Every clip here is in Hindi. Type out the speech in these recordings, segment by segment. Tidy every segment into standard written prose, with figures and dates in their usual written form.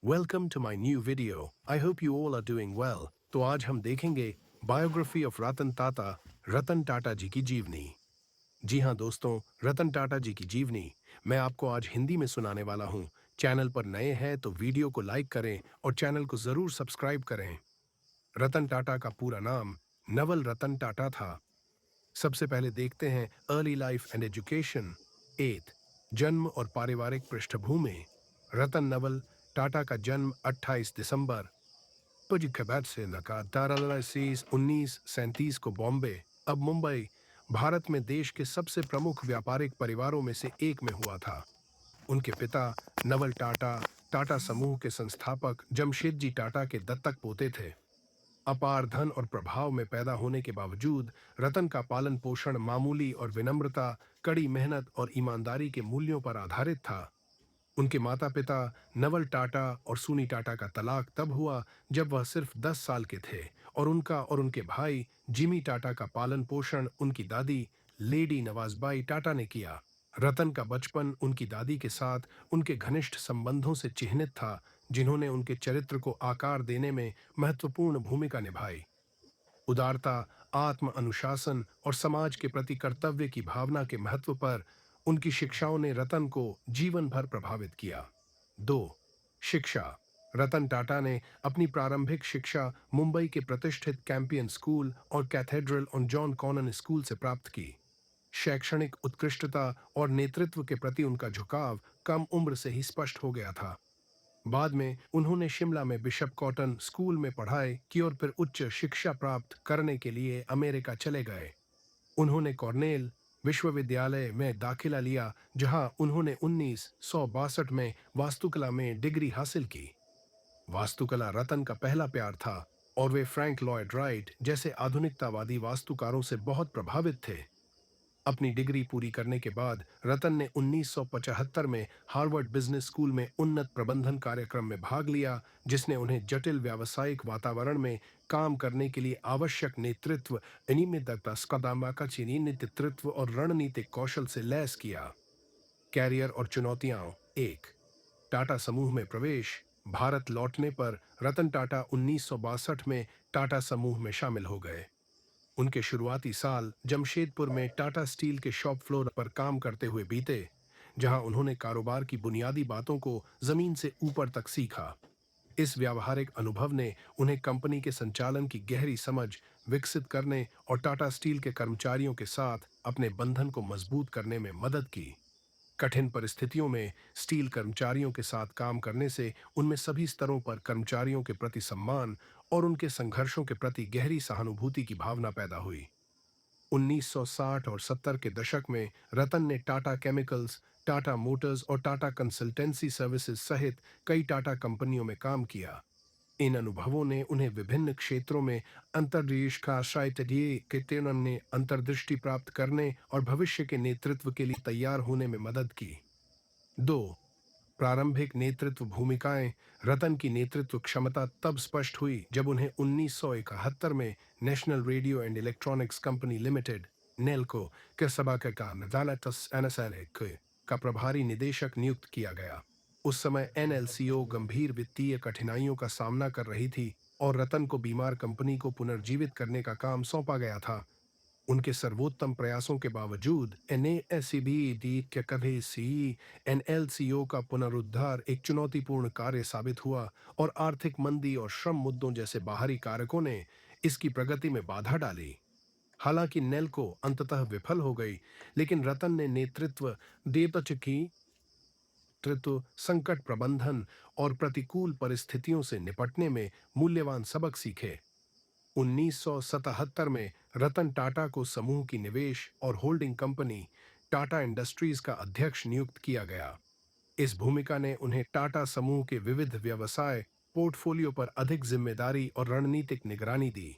Welcome to my new video. I hope you all are doing well. तो आज हम देखेंगे बायोग्राफी ऑफ रतन टाटा, रतन टाटा जी की जीवनी। जी हाँ दोस्तों, रतन टाटा जी की जीवनी मैं आपको आज हिंदी में सुनाने वाला हूँ। चैनल पर नए हैं तो वीडियो को लाइक करें और चैनल को जरूर सब्सक्राइब करें। रतन टाटा का पूरा नाम नवल रतन टाटा था। सबसे पहले देखते हैं अर्ली लाइफ एंड एजुकेशन। एथ जन्म और पारिवारिक पृष्ठभूमि। रतन नवल टाटा का जन्म 28 दिसंबर से लगा 1937 को बॉम्बे, अब मुंबई, भारत में देश के सबसे प्रमुख व्यापारिक परिवारों में से एक में हुआ था। उनके पिता नवल टाटा, टाटा समूह के संस्थापक जमशेदजी टाटा के दत्तक पोते थे। अपार धन और प्रभाव में पैदा होने के बावजूद रतन का पालन पोषण मामूली और विनम्रता, कड़ी मेहनत और ईमानदारी के मूल्यों पर आधारित था। उनके माता पिता नवल टाटा और सूनी टाटा का तलाक तब हुआ जब वह सिर्फ 10 साल के थे और उनका और उनके भाई जिमी टाटा का पालन पोषण उनकी दादी लेडी नवाजबाई टाटा ने किया। रतन का बचपन उनकी दादी के साथ उनके घनिष्ठ संबंधों से चिह्नित था, जिन्होंने उनके चरित्र को आकार देने में महत्वपूर्ण भूमिका निभाई। उदारता, आत्म अनुशासन और समाज के प्रति कर्तव्य की भावना के महत्व पर उनकी शिक्षाओं ने रतन को जीवन भर प्रभावित किया। 2. शिक्षा। रतन टाटा ने अपनी प्रारंभिक शिक्षा मुंबई के प्रतिष्ठित कैंपियन स्कूल और कैथेड्रल और जॉन कॉनन स्कूल से प्राप्त की। शैक्षणिक उत्कृष्टता और नेतृत्व के प्रति उनका झुकाव कम उम्र से ही स्पष्ट हो गया था। बाद में उन्होंने शिमला में बिशप कॉटन स्कूल में पढ़ाई की और फिर उच्च शिक्षा प्राप्त करने के लिए अमेरिका चले गए। उन्होंने कॉर्नेल विश्वविद्यालय में दाखिला लिया, जहां उन्होंने 1962 में वास्तुकला में डिग्री हासिल की। वास्तुकला रतन का पहला प्यार था और वे फ्रैंक लॉयड राइट जैसे आधुनिकतावादी वास्तुकारों से बहुत प्रभावित थे। अपनी डिग्री पूरी करने के बाद रतन ने 1975 में हार्वर्ड बिजनेस स्कूल में उन्नत प्रबंधन कार्यक्रम में भाग लिया, जिसने उन्हें जटिल व्यावसायिक वातावरण में काम करने के लिए आवश्यक नेतृत्व, नेतृत्व और रणनीतिक कौशल से लैस किया। कैरियर और चुनौतियां। 1. टाटा समूह में प्रवेश। भारत लौटने पर रतन टाटा 1962 में टाटा समूह में शामिल हो गए। उनके शुरुआती साल जमशेदपुर में टाटा स्टील के शॉप फ्लोर पर काम करते हुए बीते, जहां उन्होंने कारोबार की बुनियादी बातों को जमीन से ऊपर तक सीखा। इस व्यावहारिक अनुभव ने उन्हें कंपनी के संचालन की गहरी समझ विकसित करने और टाटा स्टील के कर्मचारियों के साथ अपने बंधन को मजबूत करने में मदद की। कठिन परिस्थितियों में स्टील कर्मचारियों के साथ काम करने से उनमें सभी स्तरों पर कर्मचारियों के प्रति सम्मान और उनके संघर्षों के प्रति गहरी सहानुभूति की भावना पैदा हुई। 1960 और 70 के दशक में रतन ने टाटा केमिकल्स, टाटा मोटर्स और टाटा कंसल्टेंसी सर्विसेज सहित कई टाटा कंपनियों में काम किया। इन अनुभवों ने उन्हें विभिन्न क्षेत्रों में अंतर्दृष्टि प्राप्त करने और भविष्य के नेतृत्व के लिए तैयार होने में मदद की। 2. प्रारंभिक नेतृत्व भूमिकाएं। रतन की नेतृत्व क्षमता तब स्पष्ट हुई जब उन्हें 1971 में national radio and electronics company limited Nelco के सभा का प्रभारी निदेशक नियुक्त किया गया। उस समय एनएलसीओ गंभीर वित्तीय कठिनाइयों का सामना कर रही थी और रतन को बीमार कंपनी को पुनर्जीवित करने का काम सौंपा गया था। उनके सर्वोत्तम प्रयासों के बावजूद एनएलसीओ का पुनरुद्धार एक चुनौतीपूर्ण कार्य साबित हुआ और आर्थिक मंदी और श्रम मुद्दों जैसे बाहरी कारकों ने इसकी प्रगति में बाधा डाली। हालांकि नेल्को अंततः विफल हो गई, लेकिन रतन ने नेतृत्व, संकट प्रबंधन और प्रतिकूल परिस्थितियों से निपटने में मूल्यवान सबक सीखे। 1977 में रतन टाटा को समूह की निवेश और होल्डिंग कंपनी टाटा इंडस्ट्रीज का अध्यक्ष नियुक्त किया गया। इस भूमिका ने उन्हें टाटा समूह के विविध व्यवसाय पोर्टफोलियो पर अधिक जिम्मेदारी और रणनीतिक निगरानी दी।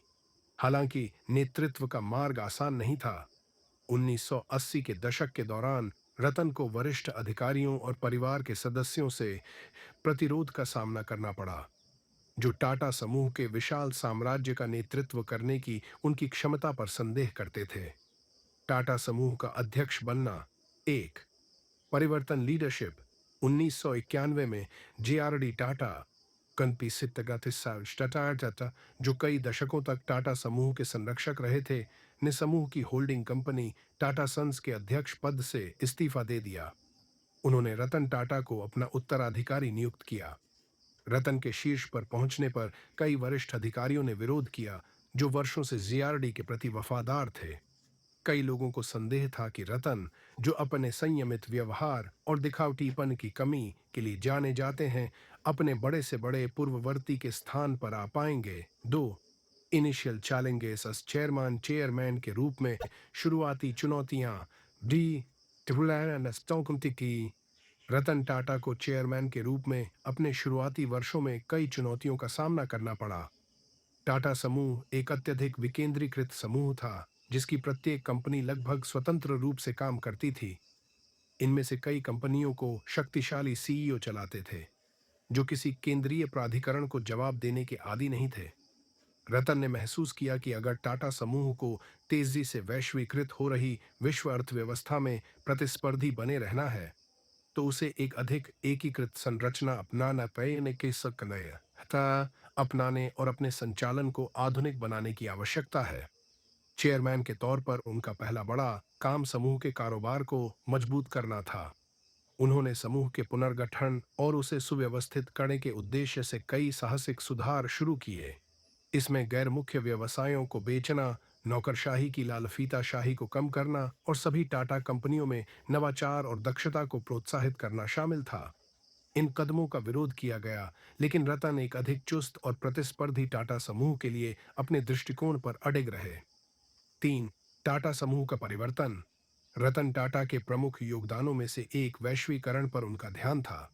हालांकि नेतृत्व का मार्ग आसान नहीं था। 1980 के दशक के दौरान रतन को वरिष्ठ अधिकारियों और परिवार के सदस्यों से प्रतिरोध का सामना करना पड़ा, जो टाटा समूह के विशाल साम्राज्य का नेतृत्व करने की उनकी क्षमता पर संदेह करते थे। टाटा समूह का अध्यक्ष बनना। 1. परिवर्तन लीडरशिप। 1991 में जेआरडी टाटा टाटा, जो कई दशकों तक टाटा समूह के संरक्षक रहे थे, ने समूह की होल्डिंग कंपनी टाटा सन्स के अध्यक्ष पद से इस्तीफा दे दिया। उन्होंने रतन टाटा को अपना उत्तराधिकारी नियुक्त किया। रतन के शीर्ष पर पहुंचने पर कई वरिष्ठ अधिकारियों ने विरोध किया, जो वर्षों से जीआरडी के प्रति वफादार थे। कई लोगों को संदेह था कि रतन, जो अपने संयमित व्यवहार और दिखावटीपन की कमी के लिए जाने जाते हैं, अपने बड़े से बड़े पूर्ववर्ती के स्थान पर आ पाएंगे। 2 इनिशियल चैलेंजेस एस चेयरमैन के रूप में शुरुआती चुनौतियां डी की। रतन टाटा को चेयरमैन के रूप में अपने शुरुआती वर्षों में कई चुनौतियों का सामना करना पड़ा। टाटा समूह एक अत्यधिक विकेंद्रीकृत समूह था, जिसकी प्रत्येक कंपनी लगभग स्वतंत्र रूप से काम करती थी। इनमें से कई कंपनियों को शक्तिशाली सीईओ चलाते थे, जो किसी केंद्रीय प्राधिकरण को जवाब देने के आदी नहीं थे। रतन ने महसूस किया कि अगर टाटा समूह को तेजी से वैश्वीकृत हो रही विश्व अर्थव्यवस्था में प्रतिस्पर्धी बने रहना है, तो उसे एक अधिक एकीकृत संरचना अपनाने और अपने संचालन को आधुनिक बनाने की आवश्यकता है। चेयरमैन के तौर पर उनका पहला बड़ा काम समूह के कारोबार को मजबूत करना था। उन्होंने समूह के पुनर्गठन और उसे सुव्यवस्थित करने के उद्देश्य से कई साहसिक सुधार शुरू किए। इसमें गैर मुख्य व्यवसायों को बेचना, नौकरशाही की लालफीताशाही को कम करना और सभी टाटा कंपनियों में नवाचार और दक्षता को प्रोत्साहित करना शामिल था। इन कदमों का विरोध किया गया, लेकिन रतन एक अधिक चुस्त और प्रतिस्पर्धी टाटा समूह के लिए अपने दृष्टिकोण पर अडिग रहे। 3 टाटा समूह का परिवर्तन। रतन टाटा के प्रमुख योगदानों में से एक वैश्वीकरण पर उनका ध्यान था।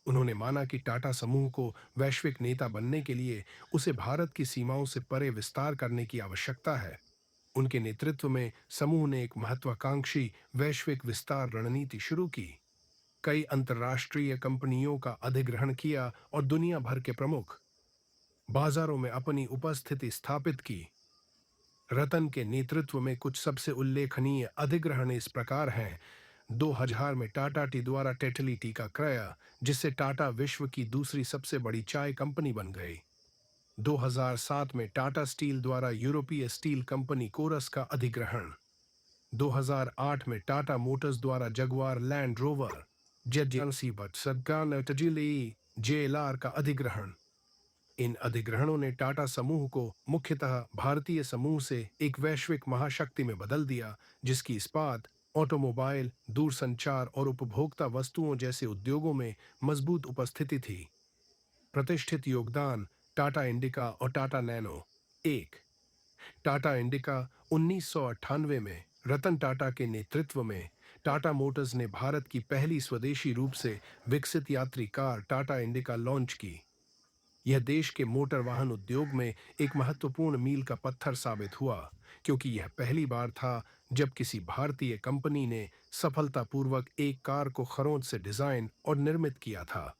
उन्होंने माना कि टाटा समूह को वैश्विक नेता बनने के लिए उसे भारत की सीमाओं से परे विस्तार करने की आवश्यकता है। उनके नेतृत्व में समूह ने एक महत्वाकांक्षी वैश्विक विस्तार रणनीति शुरू की। कई अंतर्राष्ट्रीय कंपनियों का अधिग्रहण किया और दुनिया भर के प्रमुख बाजारों में अपनी उपस्थिति स्थापित की। रतन के नेतृत्व में कुछ सबसे उल्लेखनीय अधिग्रहण इस प्रकार हैं। 2000 में टाटा टी द्वारा टेटली टी का क्रय, जिससे टाटा विश्व की दूसरी सबसे बड़ी चाय कंपनी बन गई। 2007 में टाटा स्टील द्वारा यूरोपीय स्टील कंपनी कोरस का अधिग्रहण। 2008 में टाटा मोटर्स द्वारा जगुआर लैंड रोवर जेएलआर का अधिग्रहण। इन अधिग्रहणों ने टाटा समूह को मुख्यतः भारतीय समूह से एक वैश्विक महाशक्ति में बदल दिया, जिसकी इस्पात, ऑटोमोबाइल, दूरसंचार और उपभोक्ता वस्तुओं जैसे उद्योगों में मजबूत उपस्थिति थी। प्रतिष्ठित योगदान टाटा इंडिका और टाटा नैनो। 1 टाटा इंडिका 1998 में रतन टाटा के नेतृत्व में टाटा मोटर्स ने भारत की पहली स्वदेशी रूप से विकसित यात्री कार टाटा इंडिका लॉन्च की। यह देश के मोटर वाहन उद्योग में एक महत्वपूर्ण मील का पत्थर साबित हुआ, क्योंकि यह पहली बार था जब किसी भारतीय कंपनी ने सफलतापूर्वक एक कार को खरोंच से डिजाइन और निर्मित किया था।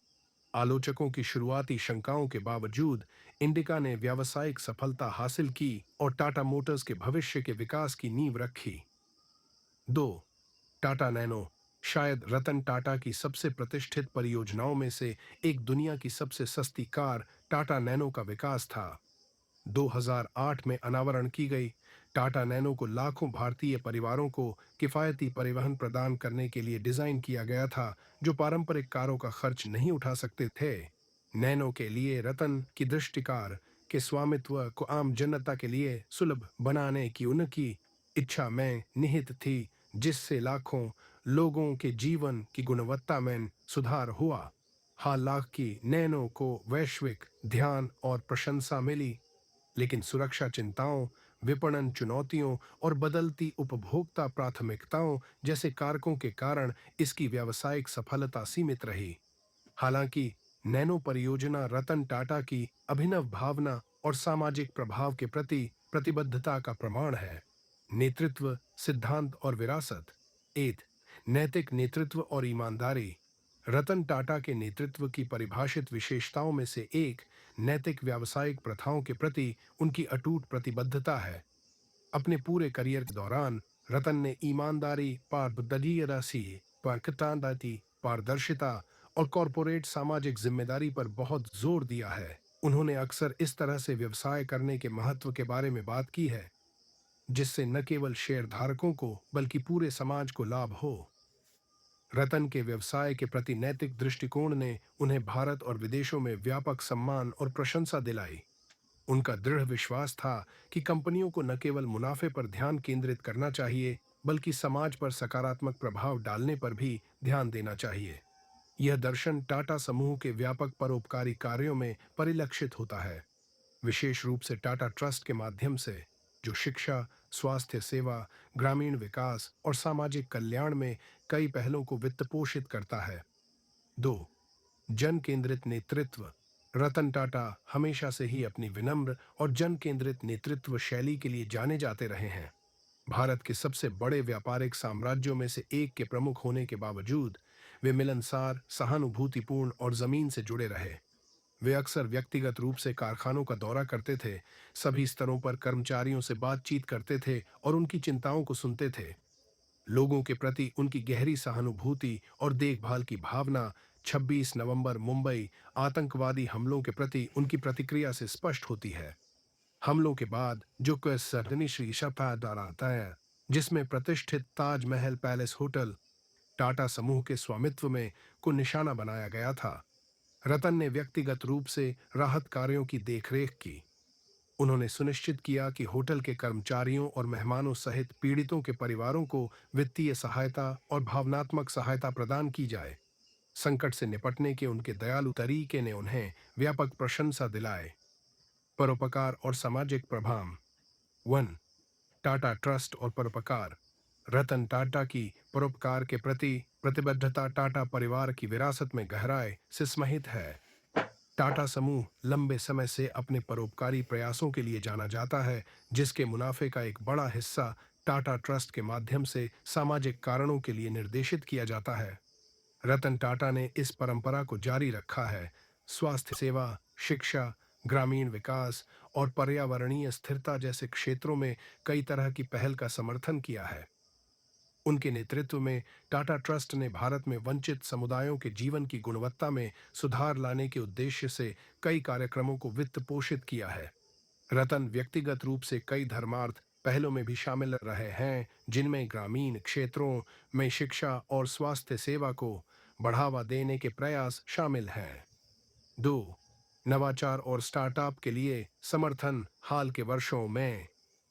आलोचकों की शुरुआती शंकाओं के बावजूद इंडिका ने व्यावसायिक सफलता हासिल की और टाटा मोटर्स के भविष्य के विकास की नींव रखी। 2 टाटा नैनो शायद रतन टाटा की सबसे प्रतिष्ठित परियोजनाओं में से एक, दुनिया की सबसे सस्ती कार टाटा नैनो का विकास था। 2008 में अनावरण की गई टाटा नैनो को लाखों भारतीय परिवारों को किफायती परिवहन प्रदान करने के लिए डिजाइन किया गया था, जो पारंपरिक कारों का खर्च नहीं उठा सकते थे। नैनो के लिए रतन की दृष्टिकार के स्वामित्व को आम जनता के लिए सुलभ बनाने की उनकी इच्छा में निहित थी, जिससे लाखों लोगों के जीवन की गुणवत्ता में सुधार हुआ। हालांकि नैनो को वैश्विक ध्यान और प्रशंसा मिली, लेकिन सुरक्षा चिंताओं, विपणन चुनौतियों और बदलती उपभोक्ता प्राथमिकताओं जैसे कारकों के कारण इसकी व्यावसायिक सफलता सीमित रही। हालांकि नैनो परियोजना रतन टाटा की अभिनव भावना और सामाजिक प्रभाव के प्रति प्रतिबद्धता का प्रमाण है। नेतृत्व, सिद्धांत और विरासत। 1 नैतिक नेतृत्व और ईमानदारी। रतन टाटा के नेतृत्व की परिभाषित विशेषताओं में से एक नैतिक व्यावसायिक प्रथाओं के प्रति उनकी अटूट प्रतिबद्धता है। अपने पूरे करियर के दौरान रतन ने ईमानदारी, पारदर्शिता और कॉरपोरेट सामाजिक जिम्मेदारी पर बहुत जोर दिया है। उन्होंने अक्सर इस तरह से व्यवसाय करने के महत्व के बारे में बात की है जिससे न केवल शेयरधारकों को बल्कि पूरे समाज को लाभ हो। रतन के व्यवसाय के प्रति नैतिक दृष्टिकोण ने उन्हें भारत और विदेशों में व्यापक सम्मान और प्रशंसा दिलाई। उनका दृढ़ विश्वास था कि कंपनियों को न केवल मुनाफे पर ध्यान केंद्रित करना चाहिए बल्कि समाज पर सकारात्मक प्रभाव डालने पर भी ध्यान देना चाहिए। यह दर्शन टाटा समूह के व्यापक परोपकारी कार्यों में परिलक्षित होता है, विशेष रूप से टाटा ट्रस्ट के माध्यम से, जो शिक्षा, स्वास्थ्य सेवा, ग्रामीण विकास और सामाजिक कल्याण में कई पहलों को वित्त पोषित करता है। 2. जन केंद्रित नेतृत्व। रतन टाटा हमेशा से ही अपनी विनम्र और जन केंद्रित नेतृत्व शैली के लिए जाने जाते रहे हैं। भारत के सबसे बड़े व्यापारिक साम्राज्यों में से एक के प्रमुख होने के बावजूद वे मिलनसार, सहानुभूतिपूर्ण और जमीन से जुड़े रहे। वे अक्सर व्यक्तिगत रूप से कारखानों का दौरा करते थे, सभी स्तरों पर कर्मचारियों से बातचीत करते थे और उनकी चिंताओं को सुनते थे। लोगों के प्रति उनकी गहरी सहानुभूति और देखभाल की भावना 26 नवंबर मुंबई आतंकवादी हमलों के प्रति उनकी प्रतिक्रिया से स्पष्ट होती है। हमलों के बाद जो सरदनी श्री द्वारा आता है, जिसमें प्रतिष्ठित ताजमहल पैलेस होटल टाटा समूह के स्वामित्व में को निशाना बनाया गया था, रतन ने व्यक्तिगत रूप से राहत कार्यों की देखरेख की। उन्होंने सुनिश्चित किया कि होटल के कर्मचारियों और मेहमानों सहित पीड़ितों के परिवारों को वित्तीय सहायता और भावनात्मक सहायता प्रदान की जाए। संकट से निपटने के उनके दयालु तरीके ने उन्हें व्यापक प्रशंसा दिलाए। परोपकार और सामाजिक प्रभाव। 1. टाटा ट्रस्ट और परोपकार। रतन टाटा की परोपकार के प्रति प्रतिबद्धता टाटा परिवार की विरासत में गहराई से समाहित है। टाटा समूह लंबे समय से अपने परोपकारी प्रयासों के लिए जाना जाता है, जिसके मुनाफे का एक बड़ा हिस्सा टाटा ट्रस्ट के माध्यम से सामाजिक कारणों के लिए निर्देशित किया जाता है। रतन टाटा ने इस परंपरा को जारी रखा है। स्वास्थ्य सेवा, शिक्षा, ग्रामीण विकास और पर्यावरणीय स्थिरता जैसे क्षेत्रों में कई तरह की पहल का समर्थन किया है। उनके नेतृत्व में टाटा ट्रस्ट ने भारत में वंचित समुदायों के जीवन की गुणवत्ता में सुधार लाने के उद्देश्य से कई कार्यक्रमों को वित्त पोषित किया है। रतन व्यक्तिगत रूप से कई धर्मार्थ पहलों में भी शामिल रहे हैं, जिनमें ग्रामीण क्षेत्रों में शिक्षा और स्वास्थ्य सेवा को बढ़ावा देने के प्रयास शामिल हैं। 2. नवाचार और स्टार्टअप के लिए समर्थन। हाल के वर्षों में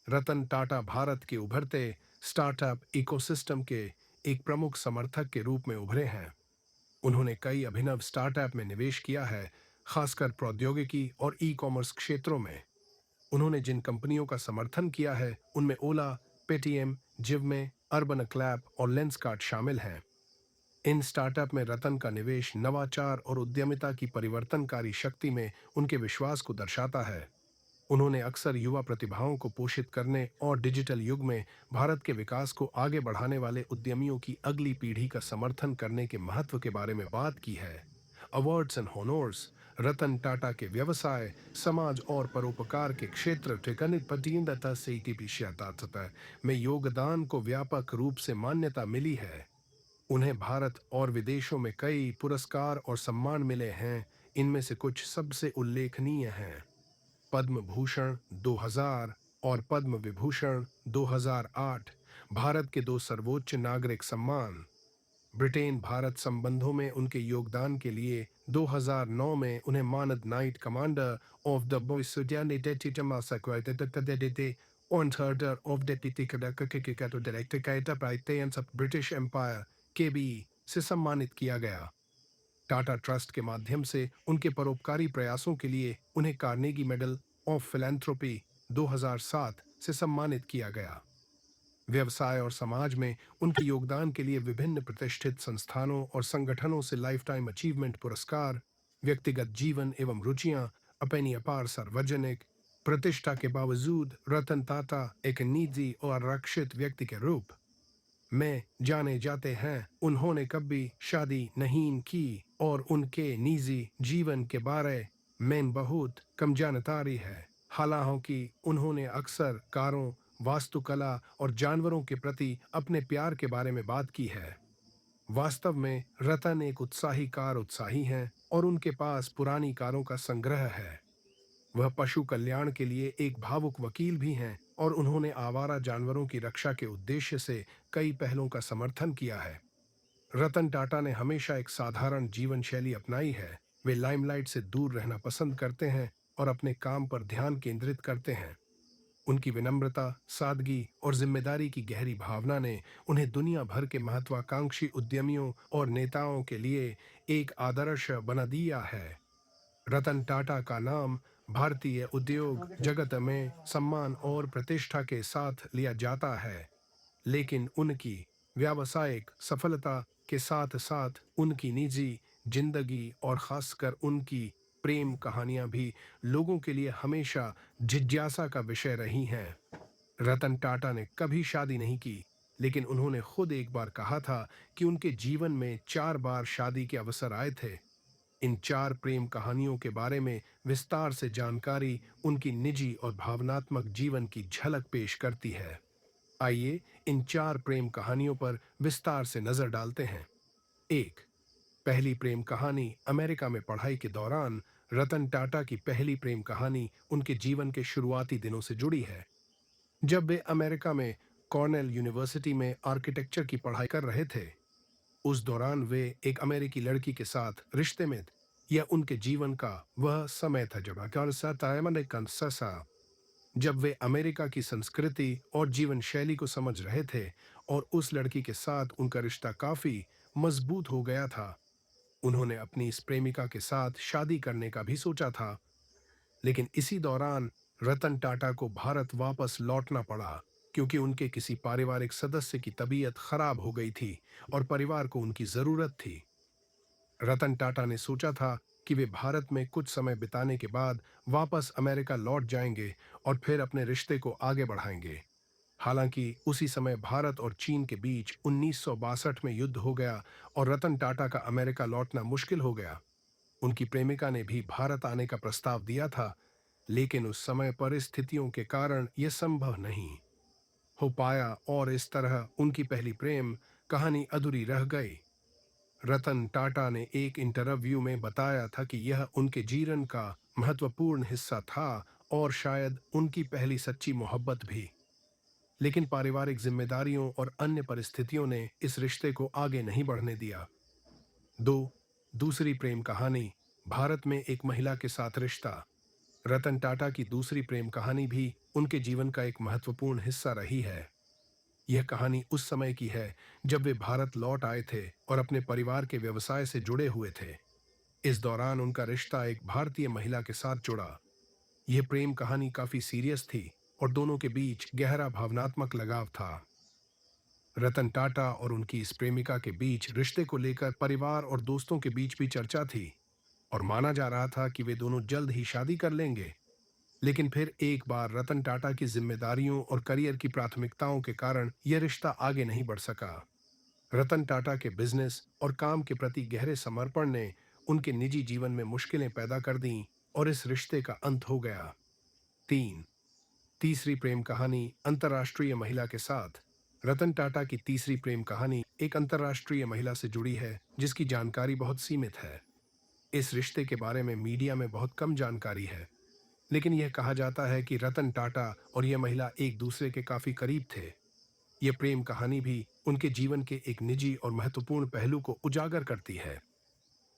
रतन टाटा भारत के उभरते स्टार्टअप इकोसिस्टम के एक प्रमुख समर्थक के रूप में उभरे हैं। उन्होंने कई अभिनव स्टार्टअप में निवेश किया है, खासकर प्रौद्योगिकी और ई-कॉमर्स क्षेत्रों में। उन्होंने जिन कंपनियों का समर्थन किया है उनमें ओला, पेटीएम, जिवमे, अर्बन क्लैप और लेंसकार्ट शामिल हैं। इन स्टार्टअप में रतन का निवेश नवाचार और उद्यमिता की परिवर्तनकारी शक्ति में उनके विश्वास को दर्शाता है। उन्होंने अक्सर युवा प्रतिभाओं को पोषित करने और डिजिटल युग में भारत के विकास को आगे बढ़ाने वाले उद्यमियों की अगली पीढ़ी का समर्थन करने के महत्व के बारे में बात की है। Awards and honours. Ratan Tata के व्यवसाय, समाज और परोपकार के क्षेत्र में योगदान को व्यापक रूप से मान्यता मिली है। उन्हें भारत और विदेशों में कई पुरस्कार और सम्मान मिले हैं। इनमें से कुछ सबसे उल्लेखनीय हैं: पद्म भूषण 2000 और पद्म विभूषण 2008, भारत के दो सर्वोच्च नागरिक सम्मान। ब्रिटेन भारत संबंधों में उनके योगदान के लिए 2009 में उन्हें मानद knight commander of the order of director British empire KB से सम्मानित किया गया। टाटा ट्रस्ट के माध्यम से उनके परोपकारी प्रयासों के लिए उन्हें कार्नेगी मेडल ऑफ फिलैंथ्रोपी 2007 से सम्मानित किया गया। व्यवसाय और समाज में उनके योगदान के लिए विभिन्न प्रतिष्ठित संस्थानों और संगठनों से लाइफटाइम अचीवमेंट पुरस्कार। व्यक्तिगत जीवन एवं रुचियां। अपनी अपार सार्वजनिक प्रतिष्ठा के बावजूद रतन टाटा एक निजी और आरक्षित व्यक्ति के रूप में जाने जाते हैं। उन्होंने कभी शादी नहीं की और उनके निजी जीवन के बारे में बहुत कम जानकारी है। हालांकि उन्होंने अक्सर कारों, वास्तुकला और जानवरों के प्रति अपने प्यार के बारे में बात की है। वास्तव में रतन एक उत्साही कार उत्साही हैं और उनके पास पुरानी कारों का संग्रह है। वह पशु कल्याण के लिए एक भावुक वकील भी हैं और उन्होंने आवारा जानवरों की रक्षा के उद्देश्य से कई पहलों का समर्थन किया है। रतन टाटा ने हमेशा एक साधारण जीवन शैली अपनाई है। वे लाइमलाइट से दूर रहना पसंद करते हैं और अपने काम पर ध्यान केंद्रित करते हैं। उनकी विनम्रता, सादगी और जिम्मेदारी की गहरी भावना ने उन्हें दुनिया भर के महत्वाकांक्षी उद्यमियों और नेताओं के लिए एक आदर्श बना दिया है। रतन टाटा का नाम भारतीय उद्योग जगत में सम्मान और प्रतिष्ठा के साथ लिया जाता है, लेकिन उनकी व्यावसायिक सफलता के साथ साथ उनकी निजी जिंदगी और खासकर उनकी प्रेम कहानियां भी लोगों के लिए हमेशा जिज्ञासा का विषय रही हैं। रतन टाटा ने कभी शादी नहीं की, लेकिन उन्होंने खुद एक बार कहा था कि उनके जीवन में 4 बार शादी के अवसर आए थे। इन 4 प्रेम कहानियों के बारे में विस्तार से जानकारी उनकी निजी और भावनात्मक जीवन की झलक पेश करती है। आइए इन 4 प्रेम कहानियों पर विस्तार से नजर डालते हैं। 1। पहली प्रेम कहानी अमेरिका में पढ़ाई के दौरान। रतन टाटा की पहली प्रेम कहानी उनके जीवन के शुरुआती दिनों से जुड़ी है। जब वे अमेरिका में कॉर्नेल यूनिवर्सिटी में आर्किटेक्चर की पढ़ाई कर रहे थे, उस दौरान वे एक अमेरिकी लड़की के साथ रिश्ते में थे। यह उनके जीवन का वह समय था जब वे अमेरिका की संस्कृति और जीवन शैली को समझ रहे थे और उस लड़की के साथ उनका रिश्ता काफी मजबूत हो गया था। उन्होंने अपनी इस प्रेमिका के साथ शादी करने का भी सोचा था, लेकिन इसी दौरान रतन टाटा को भारत वापस लौटना पड़ा क्योंकि उनके किसी पारिवारिक सदस्य की तबीयत खराब हो गई थी और परिवार को उनकी जरूरत थी। रतन टाटा ने सोचा था कि वे भारत में कुछ समय बिताने के बाद वापस अमेरिका लौट जाएंगे और फिर अपने रिश्ते को आगे बढ़ाएंगे। हालांकि उसी समय भारत और चीन के बीच 1962 में युद्ध हो गया और रतन टाटा का अमेरिका लौटना मुश्किल हो गया। उनकी प्रेमिका ने भी भारत आने का प्रस्ताव दिया था, लेकिन उस समय परिस्थितियों के कारण यह संभव नहीं हो पाया और इस तरह उनकी पहली प्रेम कहानी अधूरी रह गई। रतन टाटा ने एक इंटरव्यू में बताया था कि यह उनके जीवन का महत्वपूर्ण हिस्सा था और शायद उनकी पहली सच्ची मोहब्बत भी। लेकिन पारिवारिक जिम्मेदारियों और अन्य परिस्थितियों ने इस रिश्ते को आगे नहीं बढ़ने दिया। 2। दूसरी प्रेम कहानी भारत में एक महिला के साथ रिश्ता। रतन टाटा की दूसरी प्रेम कहानी भी उनके जीवन का एक महत्वपूर्ण हिस्सा रही है। यह कहानी उस समय की है जब वे भारत लौट आए थे और अपने परिवार के व्यवसाय से जुड़े हुए थे। इस दौरान उनका रिश्ता एक भारतीय महिला के साथ जुड़ा। यह प्रेम कहानी काफी सीरियस थी और दोनों के बीच गहरा भावनात्मक लगाव था। रतन टाटा और उनकी इस प्रेमिका के बीच रिश्ते को लेकर परिवार और दोस्तों के बीच भी चर्चा थी और माना जा रहा था कि वे दोनों जल्द ही शादी कर लेंगे। लेकिन फिर एक बार रतन टाटा की जिम्मेदारियों और करियर की प्राथमिकताओं के कारण यह रिश्ता आगे नहीं बढ़ सका। रतन टाटा के बिजनेस और काम के प्रति गहरे समर्पण ने उनके निजी जीवन में मुश्किलें पैदा कर दीं और इस रिश्ते का अंत हो गया। 3। तीसरी प्रेम कहानी अंतर्राष्ट्रीय महिला के साथ। रतन टाटा की तीसरी प्रेम कहानी एक अंतर्राष्ट्रीय महिला से जुड़ी है जिसकी जानकारी बहुत सीमित है। इस रिश्ते के बारे में मीडिया में बहुत कम जानकारी है, लेकिन यह कहा जाता है कि रतन टाटा और यह महिला एक दूसरे के काफी करीब थे। यह प्रेम कहानी भी उनके जीवन के एक निजी और महत्वपूर्ण पहलू को उजागर करती है।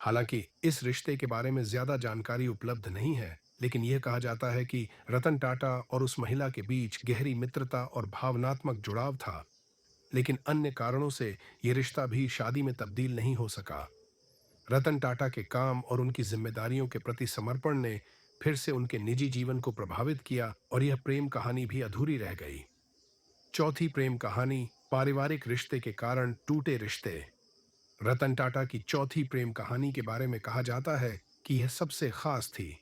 हालांकि इस रिश्ते के बारे में ज्यादा जानकारी उपलब्ध नहीं है, लेकिन यह कहा जाता है कि रतन टाटा और उस महिला के बीच गहरी मित्रता और भावनात्मक जुड़ाव था, लेकिन अन्य कारणों से यह रिश्ता भी शादी में तब्दील नहीं हो सका। रतन टाटा के काम और उनकी जिम्मेदारियों के प्रति समर्पण ने फिर से उनके निजी जीवन को प्रभावित किया और यह प्रेम कहानी भी अधूरी रह गई। चौथी प्रेम कहानी पारिवारिक रिश्ते के कारण टूटे रिश्ते। रतन टाटा की चौथी प्रेम कहानी के बारे में कहा जाता है कि यह सबसे खास थी।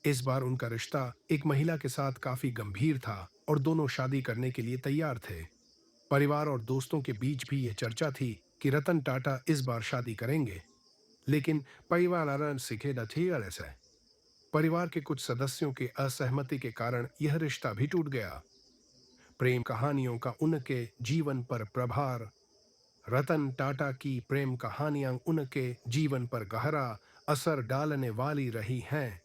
इस बार उनका रिश्ता एक महिला के साथ काफी गंभीर था और दोनों शादी करने के लिए तैयार थे। परिवार और दोस्तों के बीच भी यह चर्चा थी कि रतन टाटा इस बार शादी करेंगे, लेकिन परिवार के कुछ सदस्यों के असहमति के कारण यह रिश्ता भी टूट गया। प्रेम कहानियों का उनके जीवन पर प्रभाव। रतन टाटा की प्रेम कहानियां उनके जीवन पर गहरा असर डालने वाली रही हैं।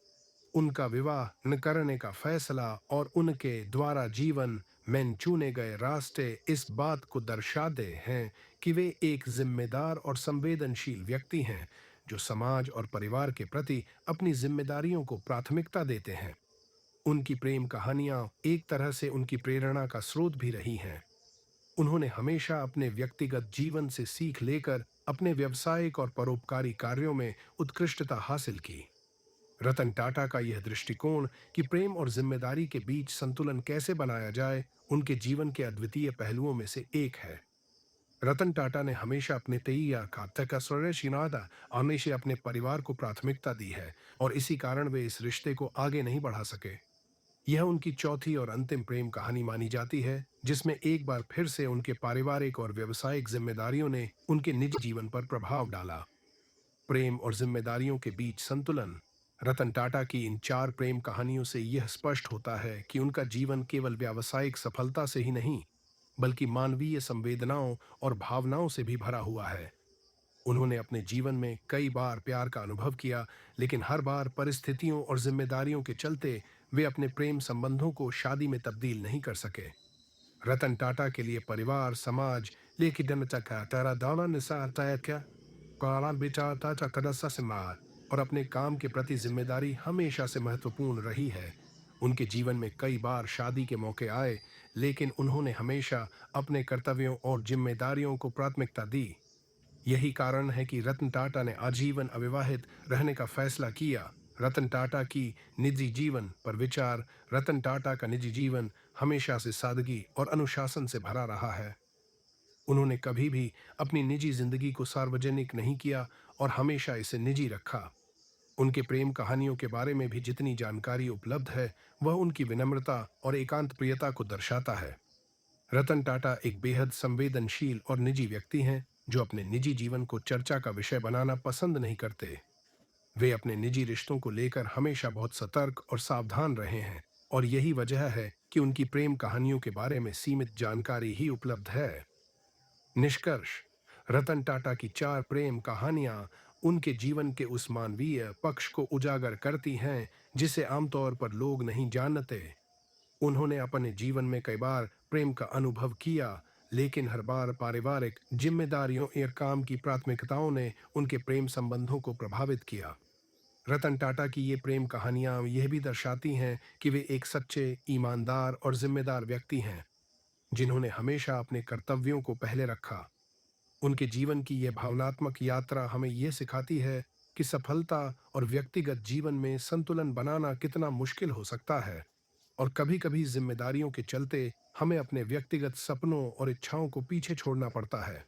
उनका विवाह न करने का फैसला और उनके द्वारा जीवन में चुने गए रास्ते इस बात को दर्शाते हैं कि वे एक जिम्मेदार और संवेदनशील व्यक्ति हैं, जो समाज और परिवार के प्रति अपनी जिम्मेदारियों को प्राथमिकता देते हैं। उनकी प्रेम कहानियां एक तरह से उनकी प्रेरणा का स्रोत भी रही हैं। उन्होंने हमेशा अपने व्यक्तिगत जीवन से सीख लेकर अपने व्यावसायिक और परोपकारी कार्यों में उत्कृष्टता हासिल की। रतन टाटा का यह दृष्टिकोण कि प्रेम और जिम्मेदारी के बीच संतुलन कैसे बनाया जाए, उनके जीवन के अद्वितीय पहलुओं में से एक है। रतन टाटा ने हमेशा अपने तैया खाते का शिनादा आने से अपने परिवार को प्राथमिकता दी है, और इसी कारण वे इस रिश्ते को आगे नहीं बढ़ा सके। यह उनकी चौथी और अंतिम प्रेम कहानी मानी जाती है, जिसमें एक बार फिर से उनके पारिवारिक और व्यावसायिक जिम्मेदारियों ने उनके निजी जीवन पर प्रभाव डाला। प्रेम और जिम्मेदारियों के बीच संतुलन। रतन टाटा की इन चार प्रेम कहानियों से यह स्पष्ट होता है कि उनका जीवन केवल व्यावसायिक सफलता से ही नहीं, बल्कि मानवीय संवेदनाओं और भावनाओं से भी भरा हुआ है। उन्होंने अपने जीवन में कई बार प्यार का अनुभव किया, लेकिन हर बार परिस्थितियों और जिम्मेदारियों के चलते वे अपने प्रेम संबंधों को शादी में तब्दील नहीं कर सके। रतन टाटा के लिए परिवार, समाज, लेकिन काला बेटा चकदसा से मार और अपने काम के प्रति जिम्मेदारी हमेशा से महत्वपूर्ण रही है। उनके जीवन में कई बार शादी के मौके आए, लेकिन उन्होंने हमेशा अपने कर्तव्यों और जिम्मेदारियों को प्राथमिकता दी। यही कारण है कि रतन टाटा ने आजीवन अविवाहित रहने का फैसला किया। रतन टाटा की निजी जीवन पर विचार। रतन टाटा का निजी जीवन हमेशा से सादगी और अनुशासन से भरा रहा है। उन्होंने कभी भी अपनी निजी जिंदगी को सार्वजनिक नहीं किया और हमेशा इसे निजी रखा। उनके प्रेम कहानियों के बारे में भी जितनी जानकारी उपलब्ध है, वह उनकी विनम्रता और एकांत प्रियता को दर्शाता है। रतन टाटा एक बेहद संवेदनशील और निजी व्यक्ति हैं, जो अपने निजी जीवन को चर्चा का विषय बनाना पसंद नहीं करते। वे अपने निजी रिश्तों को लेकर हमेशा बहुत सतर्क और सावधान रहे हैं, और यही वजह है कि उनकी प्रेम कहानियों के बारे में सीमित जानकारी ही उपलब्ध है। निष्कर्ष। रतन टाटा की चार प्रेम कहानियां उनके जीवन के उस मानवीय पक्ष को उजागर करती हैं, जिसे आमतौर पर लोग नहीं जानते। उन्होंने अपने जीवन में कई बार प्रेम का अनुभव किया, लेकिन हर बार पारिवारिक जिम्मेदारियों या काम की प्राथमिकताओं ने उनके प्रेम संबंधों को प्रभावित किया। रतन टाटा की ये प्रेम कहानियां यह भी दर्शाती हैं कि वे एक सच्चे, ईमानदार और जिम्मेदार व्यक्ति हैं, जिन्होंने हमेशा अपने कर्तव्यों को पहले रखा। उनके जीवन की यह भावनात्मक यात्रा हमें यह सिखाती है कि सफलता और व्यक्तिगत जीवन में संतुलन बनाना कितना मुश्किल हो सकता है, और कभी-कभी जिम्मेदारियों के चलते हमें अपने व्यक्तिगत सपनों और इच्छाओं को पीछे छोड़ना पड़ता है।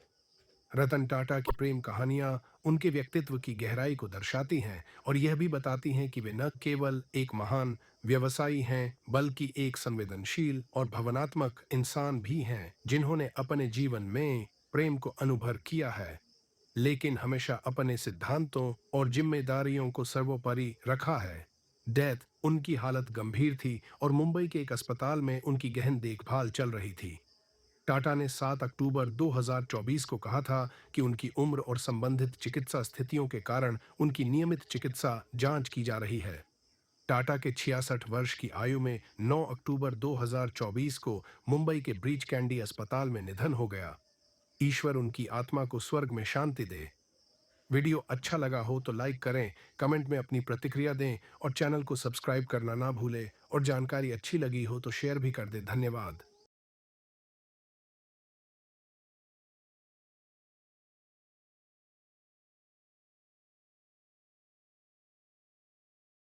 रतन टाटा की प्रेम कहानियां उनके व्यक्तित्व की गहराई को दर्शाती हैं, और यह भी बताती हैं कि वे न केवल एक महान व्यवसायी हैं, बल्कि एक संवेदनशील और भावनात्मक इंसान भी हैं, जिन्होंने अपने जीवन में प्रेम को अनुभव किया है, लेकिन हमेशा अपने सिद्धांतों और जिम्मेदारियों को सर्वोपरि रखा है। डेथ उनकी हालत गंभीर थी और मुंबई के एक अस्पताल में उनकी गहन देखभाल चल रही थी। टाटा ने 7 अक्टूबर 2024 को कहा था कि उनकी उम्र और संबंधित चिकित्सा स्थितियों के कारण उनकी नियमित चिकित्सा जांच की जा रही है। टाटा के 66 वर्ष की आयु में 9 अक्टूबर 2024 को मुंबई के ब्रीच कैंडी अस्पताल में निधन हो गया। ईश्वर उनकी आत्मा को स्वर्ग में शांति दे। वीडियो अच्छा लगा हो तो लाइक करें, कमेंट में अपनी प्रतिक्रिया दें और चैनल को सब्सक्राइब करना ना भूलें, और जानकारी अच्छी लगी हो तो शेयर भी कर दें। धन्यवाद।